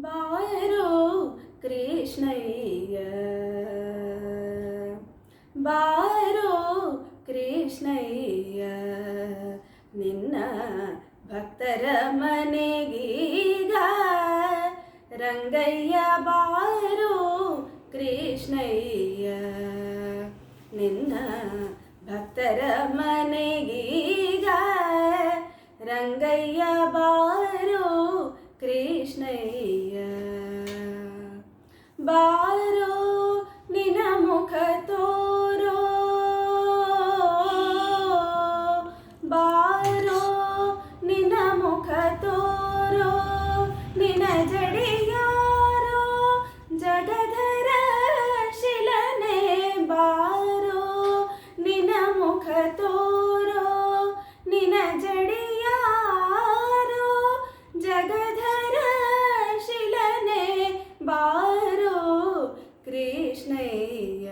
ಬಾರೋ ಕೃಷ್ಣಯ್ಯ ಬಾರೋ ಕೃಷ್ಣಯ್ಯ ನಿನ್ನ ಭಕ್ತರ ಮನೆಗೀಗ ರಂಗಯ್ಯ ಬಾರೋ ಕೃಷ್ಣಯ್ಯ ನಿನ್ನ ಭಕ್ತರ ಮನೆಗೀಗ ರಂಗಯ್ಯ ಬಾರೋ ಕೃಷ್ಣಯ್ಯ ಬಾರೋ ನಿನ ಮುಖ ತೋರೋ ಬಾರೋ ನಿನ ಮುಖ ತೋರೋ ನಿನ ಜಡಿಯಾರೋ ಜಗಧರ ಶಿಲನೆ ಬಾರೋ ನಿನ ಮುಖ ತೋರೋ ನಿನ ಜಡಿಯಾರೋ ಜಗಧರ ಶಿಲನೆ ಬಾರೋ ಕೃಷ್ಣಯ್ಯ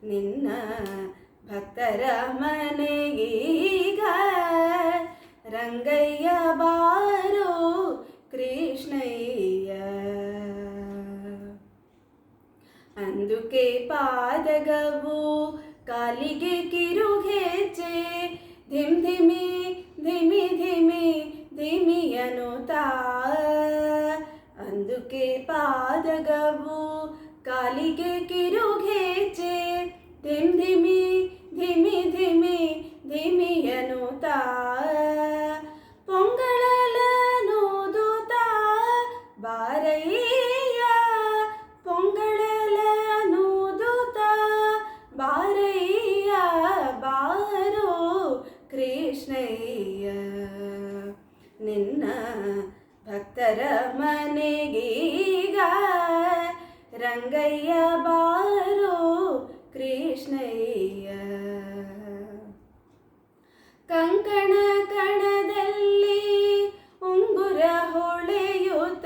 ನಿನ್ನ ಭಕ್ತರ ಮನೆಗೀಗ ರಂಗಯ್ಯ ಬಾರೋ ಕೃಷ್ಣಯ್ಯ ಅಂದುಕೆ ಪಾದಗವು ಕಾಲಿಗೆ ಕಿರುಗೆಜ್ಜೆ ಧಿಮ್ ಧಿಮಿ ಧಿಮಿ ಧಿಮಿ ಧಿಮಿಯನುತಾ ಅಂದುಕೆ ಪಾದಗವು ಕಾಲಿಗೆ ಕಿರುಗೆಜ್ಜೆ ಧಿಮ್ ಧಿಮಿ ಧಿಮಿ ಧಿಮಿ ಧಿಮಿಯನುತಾ ಪೊಂಗಳಲನೂದುತ್ತಾ ಬಾರಯ್ಯ ಪೊಂಗಳಲನೂದುತ್ತಾ ಬಾರಯ್ಯ ಬಾರೋ ಕೃಷ್ಣಯ್ಯ ನಿನ್ನ ಭಕ್ತರ ಮನೆಗೀಗ ರಂಗಯ್ಯ ಬಾರೋ ಕೃಷ್ಣಯ್ಯ ಕಂಕಣ ಕಣದಲ್ಲಿ ಉಂಗುರ ಹೊಳೆಯುತ್ತ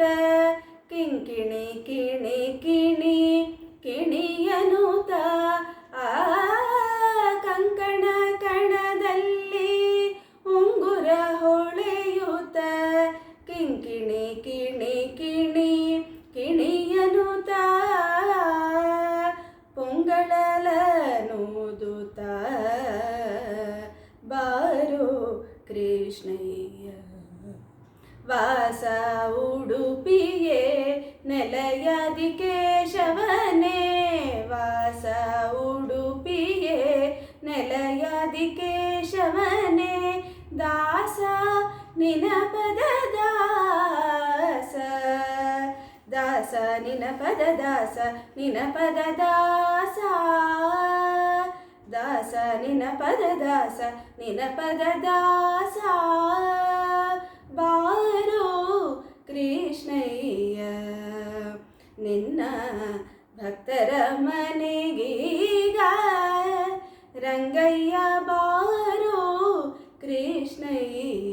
ಕಿಂಕಿಣಿ ಕಿಣಿ ಕಿಣಿ ಕಿಣಿಯನುತ ಆ ಕಂಕಣ ಕಣದಲ್ಲಿ ಉಂಗುರ ಹೊಳೆಯುತ್ತ ಕಿಂಕಿಣಿ ಕಿಣಿ ಕಿಣಿ ಕಿಣಿಯನುತ ಪೊಂಗಳಲನೂದುತ್ತ ಬಾರೋ ಕೃಷ್ಣಯ್ಯ ವಾಸ ಉಡುಪಿಯೇ ನೆಲೆಯಾದಿ ಕೇಶವನೇ ವಾಸ ಉಡುಪಿಯೇ ನೆಲೆಯಾದಿ ಕೇಶವನೇ ದಾಸ ನಿನ ಪದ ದಾಸ ದಾಸ ನಿನ ಪದ ದಾಸ ನಿನ ಪದ ದಾಸ ದಾಸ ನಿನ ಪದ ದಾಸ ನಿನ ಪದ ದಾಸ ಬಾರೋ ಕೃಷ್ಣಯ್ಯ ನಿನ್ನ ಭಕ್ತರ ಮನೆಗೀಗ ರಂಗಯ್ಯ ಬಾರೋ ಕೃಷ್ಣಯ್ಯ